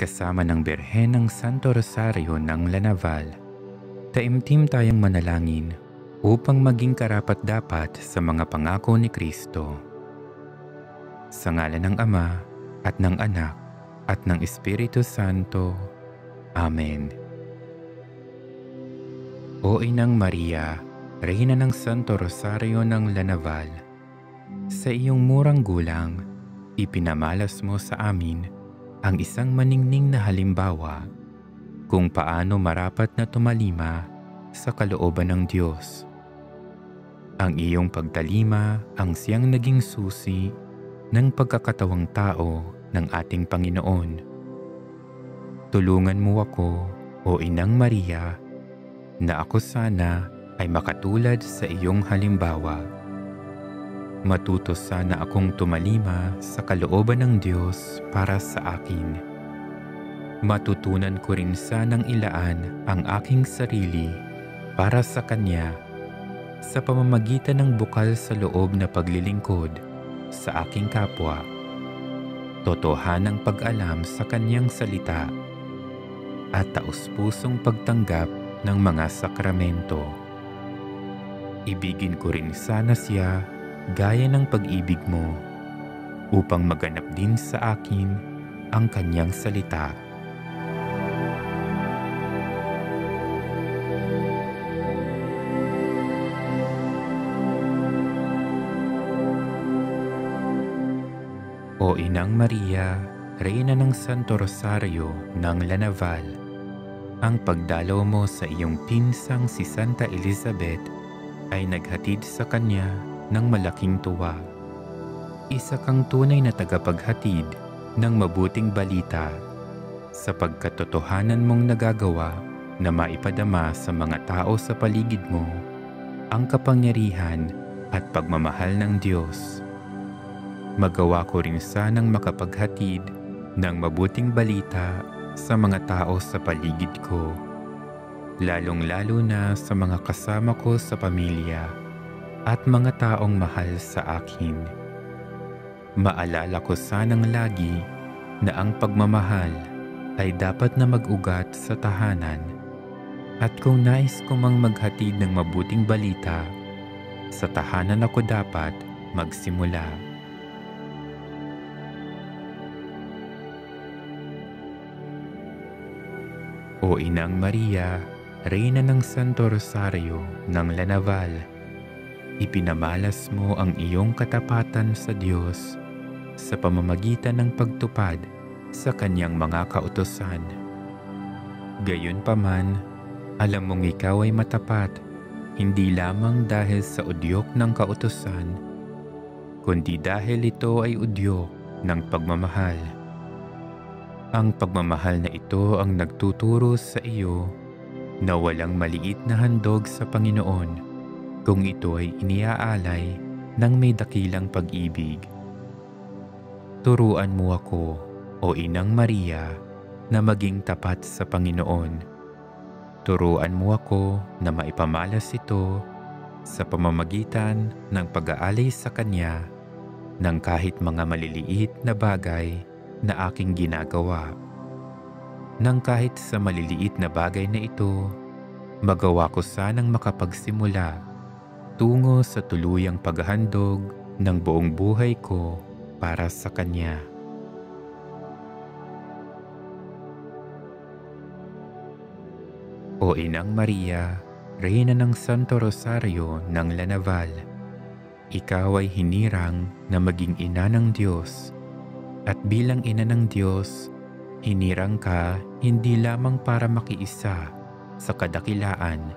kasama ng Birhen ng Santo Rosario ng Lanaval, taimtim tayong manalangin upang maging karapat-dapat sa mga pangako ni Kristo. Sa ngalan ng Ama at ng Anak at ng Espiritu Santo. Amen. O Inang Maria, Reyna ng Santo Rosario ng Lanaval, sa iyong murang gulang, ipinamalas mo sa amin ang isang maningning na halimbawa kung paano marapat na tumalima sa kalooban ng Diyos. Ang iyong pagtalima ang siyang naging susi ng pagkakatawang tao ng ating Panginoon. Tulungan mo ako, O Inang Maria, na ako sana ay makatulad sa iyong halimbawa. Matuto sana akong tumalima sa kalooban ng Diyos para sa akin. Matutunan ko rin sanang ilaan ang aking sarili para sa Kanya sa pamamagitan ng bukal sa loob na paglilingkod sa aking kapwa, totohanang pag-alam sa Kanyang salita, at taus-pusong pagtanggap ng mga sakramento. Ibigin ko rin sana siya gaya ng pag-ibig mo upang maganap din sa akin ang Kanyang salita. O Inang Maria, Reyna ng Santo Rosario ng Lanaval, ang pagdalaw mo sa iyong pinsang si Santa Elizabeth ay naghatid sa kanya ng malaking tuwa. Isa kang tunay na tagapaghatid ng mabuting balita sa pagkatotohanan mong nagagawa na maipadama sa mga tao sa paligid mo ang kapangyarihan at pagmamahal ng Diyos. Magawa ko rin sanang makapaghatid ng mabuting balita sa mga tao sa paligid ko, lalong-lalo na sa mga kasama ko sa pamilya at mga taong mahal sa akin. Maalala ko sanang lagi na ang pagmamahal ay dapat na mag-ugat sa tahanan, at kung nais ko mang maghatid ng mabuting balita, sa tahanan ako dapat magsimula. O Inang Maria, Reyna ng Santo Rosario ng Lanaval, ipinamalas mo ang iyong katapatan sa Diyos sa pamamagitan ng pagtupad sa Kanyang mga kautusan. Gayunpaman, alam mong ikaw ay matapat, hindi lamang dahil sa udyok ng kautusan, kundi dahil ito ay udyok ng pagmamahal. Ang pagmamahal na ito ang nagtuturo sa iyo na walang maliit na handog sa Panginoon kung ito ay iniaalay ng may dakilang pag-ibig. Turuan mo ako, O Inang Maria, na maging tapat sa Panginoon. Turuan mo ako na maipamalas ito sa pamamagitan ng pag-aalay sa Kanya ng kahit mga maliliit na bagay na aking ginagawa. Nang kahit sa maliliit na bagay na ito, magawa ko sanang makapagsimula tungo sa tuluyang paghahandog ng buong buhay ko para sa Kanya. O Inang Maria, Reyna ng Santo Rosario ng Lanaval, ikaw ay hinirang na maging ina ng Diyos. At bilang ina ng Diyos, hinirang ka hindi lamang para makiisa sa kadakilaan,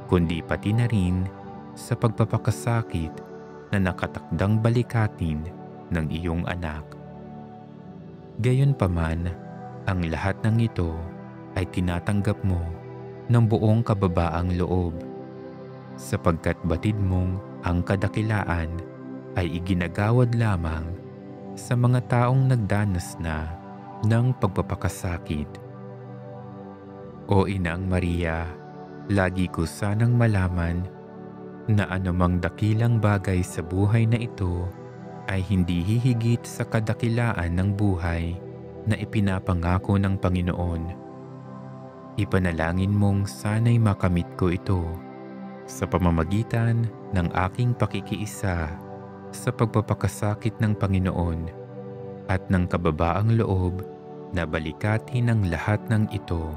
kundi pati na rin sa pagpapakasakit na nakatakdang balikatin ng iyong anak. Gayunpaman, ang lahat ng ito ay tinatanggap mo ng buong kababaang loob, sapagkat batid mong ang kadakilaan ay iginagawad lamang sa mga taong nagdanas na ng pagpapakasakit. O Inang Maria, lagi ko sanang malaman na anumang dakilang bagay sa buhay na ito ay hindi hihigit sa kadakilaan ng buhay na ipinapangako ng Panginoon. Ipanalangin mong sana'y makamit ko ito sa pamamagitan ng aking pakikiisa sa pagpapakasakit ng Panginoon at ng kababaang loob na balikatin ang lahat ng ito.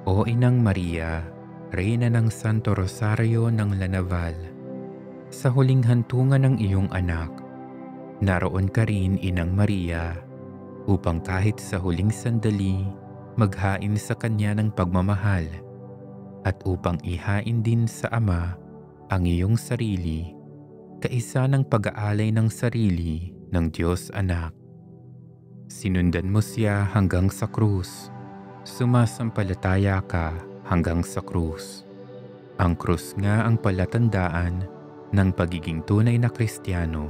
O Inang Maria, Reyna ng Santo Rosario ng Lanaval, sa huling hantungan ng iyong anak, naroon ka rin, Inang Maria, upang kahit sa huling sandali maghain sa kanya ng pagmamahal at upang ihain din sa Ama ang iyong sarili, kaisa ng pag-aalay ng sarili ng Diyos Anak. Sinundan mo siya hanggang sa krus. Sumasampalataya ka hanggang sa krus. Ang krus nga ang palatandaan ng pagiging tunay na Kristiyano.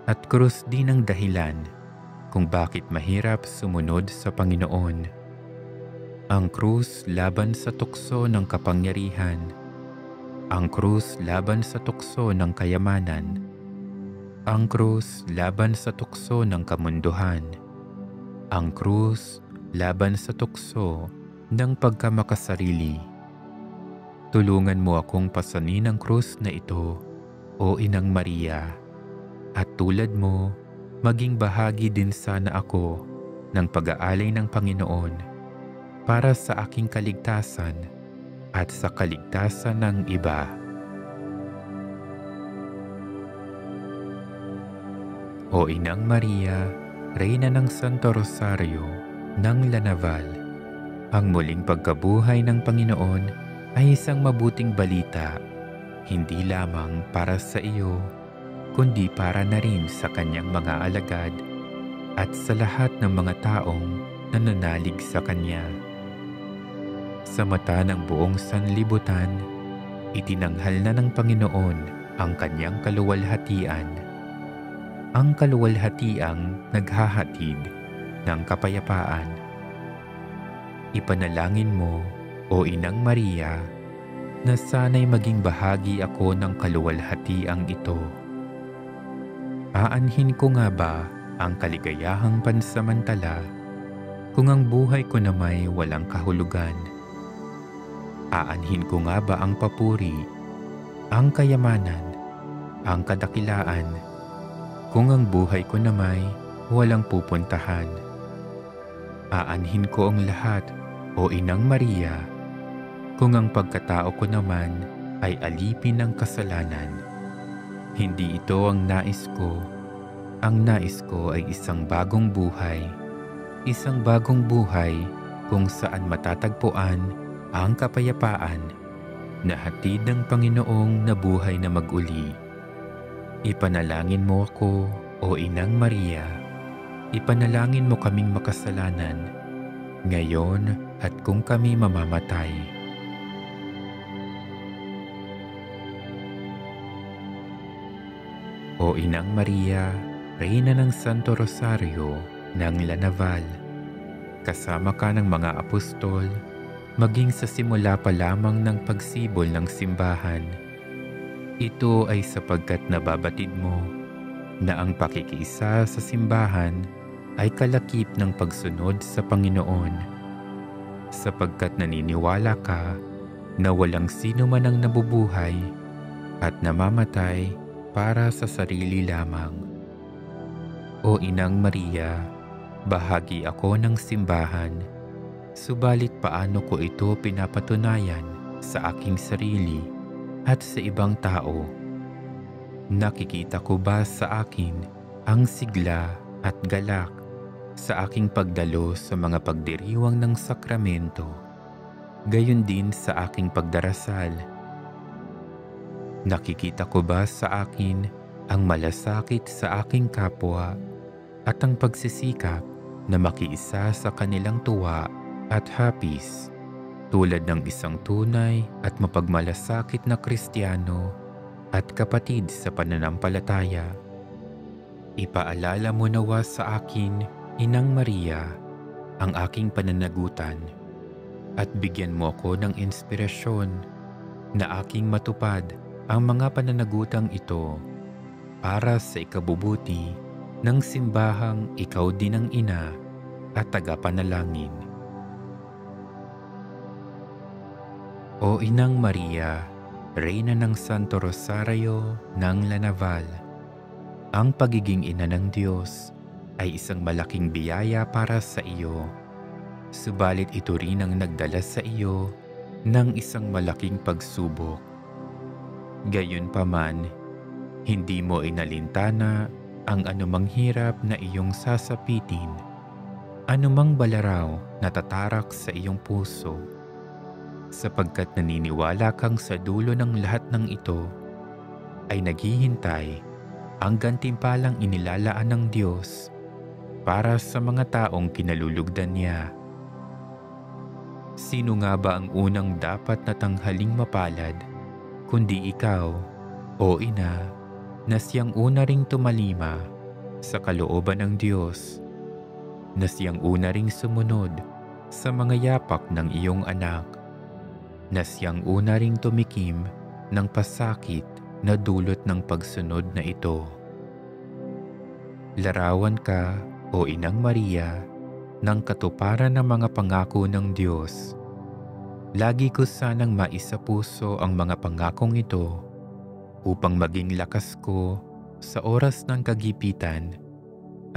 At krus din ang dahilan kung bakit mahirap sumunod sa Panginoon. Ang krus laban sa tukso ng kapangyarihan. Ang krus laban sa tukso ng kayamanan. Ang krus laban sa tukso ng kamunduhan. Ang krus laban sa tukso ng pagkamakasarili. Tulungan mo akong pasanin ang krus na ito, O Inang Maria, at tulad mo, maging bahagi din sana ako ng pag-aalay ng Panginoon para sa aking kaligtasan at sa kaligtasan ng iba. O Inang Maria, Reyna ng Santo Rosario ng Lanaval, ang muling pagkabuhay ng Panginoon ay isang mabuting balita, hindi lamang para sa iyo, kundi para na rin sa kanyang mga alagad at sa lahat ng mga taong nananalig sa kanya. Sa mata ng buong sanlibutan, itinanghal na ng Panginoon ang kanyang kaluwalhatian. Ang kaluwalhatiang naghahatid ng kapayapaan. Ipanalangin mo, O Inang Maria, na sana'y maging bahagi ako ng kaluwalhatiang ito. Aanhin ko nga ba ang kaligayahang pansamantala kung ang buhay ko na may walang kahulugan? Aanhin ko nga ba ang papuri, ang kayamanan, ang kadakilaan, kung ang buhay ko na may walang pupuntahan? Aanhin ko ang lahat, O Inang Maria, kung ang pagkatao ko naman ay alipin ng kasalanan. Hindi ito ang nais ko. Ang nais ko ay isang bagong buhay. Isang bagong buhay kung saan matatagpuan ang kapayapaan na hatid ng Panginoong nabuhay na mag-uli. Ipanalangin mo ako, O Inang Maria. Ipanalangin mo kaming makasalanan, ngayon at kung kami mamamatay. O Inang Maria, Reyna ng Santo Rosario ng Lanaval, kasama ka ng mga apostol, maging sa simula pa lamang ng pagsibol ng simbahan. Ito ay sapagkat nababatid mo na ang pakikiisa sa simbahan ay kalakip ng pagsunod sa Panginoon, sapagkat naniniwala ka na walang sino man ang nabubuhay at namamatay para sa sarili lamang. O Inang Maria, bahagi ako ng simbahan, subalit paano ko ito pinapatunayan sa aking sarili at sa ibang tao? Nakikita ko ba sa akin ang sigla at galak sa aking pagdalo sa mga pagdiriwang ng sakramento, gayon din sa aking pagdarasal? Nakikita ko ba sa akin ang malasakit sa aking kapwa at ang pagsisikap na makiisa sa kanilang tuwa at hapis, tulad ng isang tunay at mapagmalasakit na Kristiyano at kapatid sa pananampalataya? Ipaalala mo nawa sa akin, Inang Maria, ang aking pananagutan at bigyan mo ako ng inspirasyon na aking matupad ang mga pananagutang ito para sa ikabubuti ng simbahang ikaw din ang ina at tagapanalangin. O Inang Maria, Reyna ng Santo Rosario ng Lanaval, ang pagiging ina ng Diyos ay isang malaking biyaya para sa iyo. Subalit ito rin ang nagdala sa iyo ng isang malaking pagsubok. Gayunpaman, hindi mo inalintana ang anumang hirap na iyong sasapitin, anumang balaraw na tatarak sa iyong puso, sapagkat naniniwala kang sa dulo ng lahat ng ito ay naghihintay ang gantimpalang inilalaan ng Diyos para sa mga taong kinalulugdan niya. Sino nga ba ang unang dapat na tanghaling mapalad, kundi ikaw, o Ina, na siyang una ring tumalima sa kalooban ng Diyos, na siyang una ring sumunod sa mga yapak ng iyong anak, na siyang una ring tumikim ng pasakit na dulot ng pagsunod na ito. Larawan ka, o Inang Maria, ng katuparan ng mga pangako ng Diyos. Lagi ko sanang maisapuso ang mga pangakong ito upang maging lakas ko sa oras ng kagipitan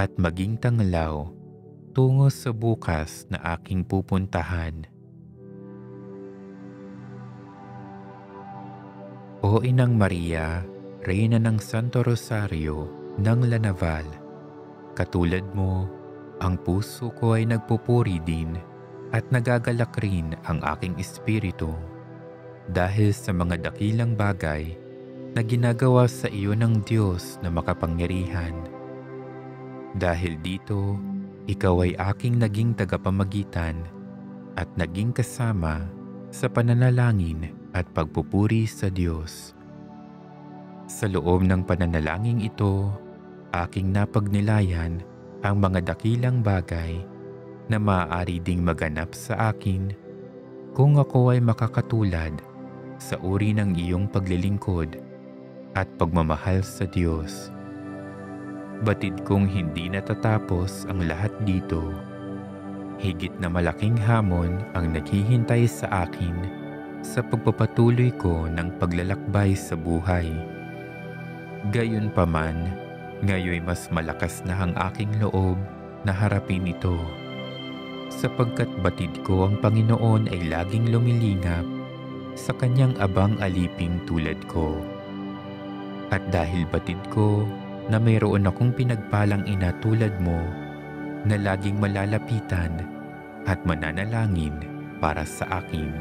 at maging tanglaw tungo sa bukas na aking pupuntahan. O Inang Maria, Reyna ng Santo Rosario ng Lanaval, katulad mo, ang puso ko ay nagpupuri din at nagagalak rin ang aking espiritu dahil sa mga dakilang bagay na ginagawa sa iyo ng Diyos na makapangyarihan. Dahil dito, ikaw ay aking naging tagapamagitan at naging kasama sa pananalangin at pagpupuri sa Diyos. Sa loob ng pananalangin ito, aking napagnilayan ang mga dakilang bagay na maaari ding maganap sa akin kung ako ay makakatulad sa uri ng iyong paglilingkod at pagmamahal sa Diyos. Batid kong hindi natatapos ang lahat dito. Higit na malaking hamon ang naghihintay sa akin sa pagpapatuloy ko ng paglalakbay sa buhay. Gayunpaman, ngayoy mas malakas na ang aking loob na harapin ito, sapagkat batid ko ang Panginoon ay laging lumilingap sa kanyang abang aliping tulad ko. At dahil batid ko na mayroon akong pinagpalang ina tulad mo na laging malalapitan at mananalangin para sa akin.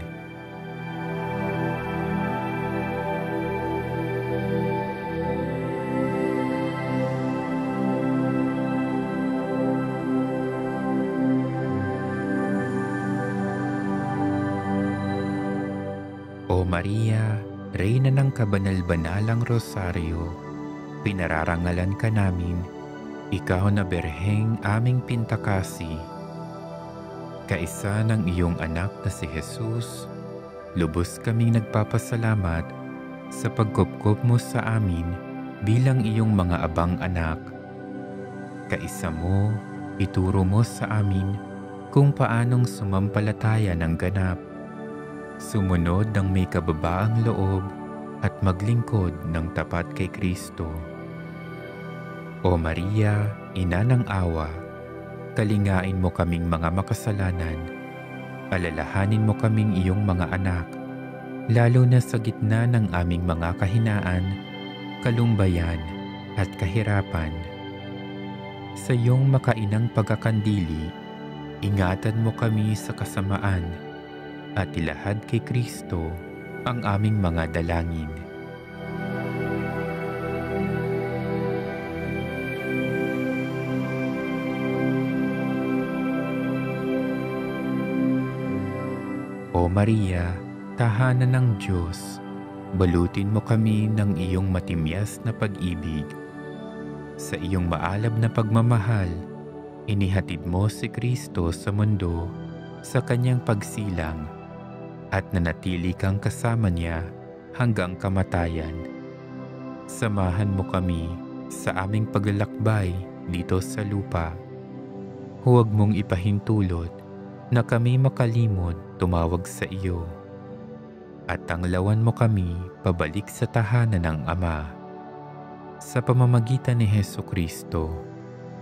O Maria, Reyna ng Kabanal-Banalang Rosario, pinararangalan ka namin, ikaw na berheng aming pintakasi. Kaisa ng iyong anak na si Jesus, lubos kaming nagpapasalamat sa pagkupkop mo sa amin bilang iyong mga abang anak. Kaisa mo, ituro mo sa amin kung paanong sumampalataya ng ganap, sumunod ng may kababaang loob at maglingkod ng tapat kay Kristo. O Maria, Ina ng Awa, kalingain mo kaming mga makasalanan, alalahanin mo kaming iyong mga anak, lalo na sa gitna ng aming mga kahinaan, kalumbayan at kahirapan. Sa iyong makainang pagkakandili, ingatan mo kami sa kasamaan at ilahad kay Kristo ang aming mga dalangin. O Maria, tahanan ng Diyos, balutin mo kami ng iyong matimyas na pag-ibig. Sa iyong maalab na pagmamahal, inihatid mo si Kristo sa mundo sa kanyang pagsilang at nanatili kang kasama niya hanggang kamatayan. Samahan mo kami sa aming paglalakbay dito sa lupa. Huwag mong ipahintulot na kami makalimot tumawag sa iyo. At tanglawan mo kami pabalik sa tahanan ng Ama. Sa pamamagitan ni Hesukristo,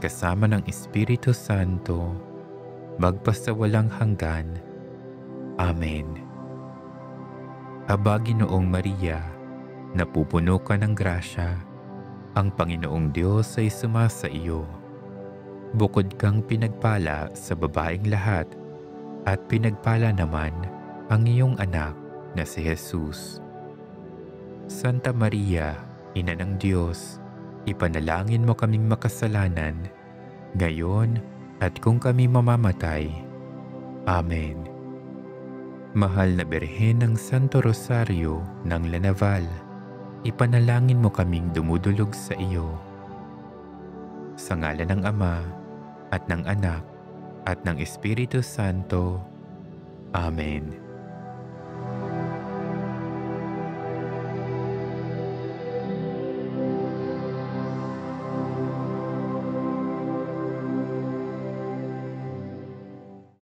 kasama ng Espiritu Santo, magpasawalang hanggan. Amen. Aba, Ginoong Maria, napupuno ka ng grasya, ang Panginoong Diyos ay sumasa iyo. Bukod kang pinagpala sa babaeng lahat, at pinagpala naman ang iyong anak na si Jesus. Santa Maria, Ina ng Diyos, ipanalangin mo kaming makasalanan, ngayon at kung kami mamamatay. Amen. Mahal na Birhen ng Santo Rosario ng Lanaval, ipanalangin mo kaming dumudulog sa iyo. Sa ngalan ng Ama, at ng Anak, at ng Espiritu Santo. Amen.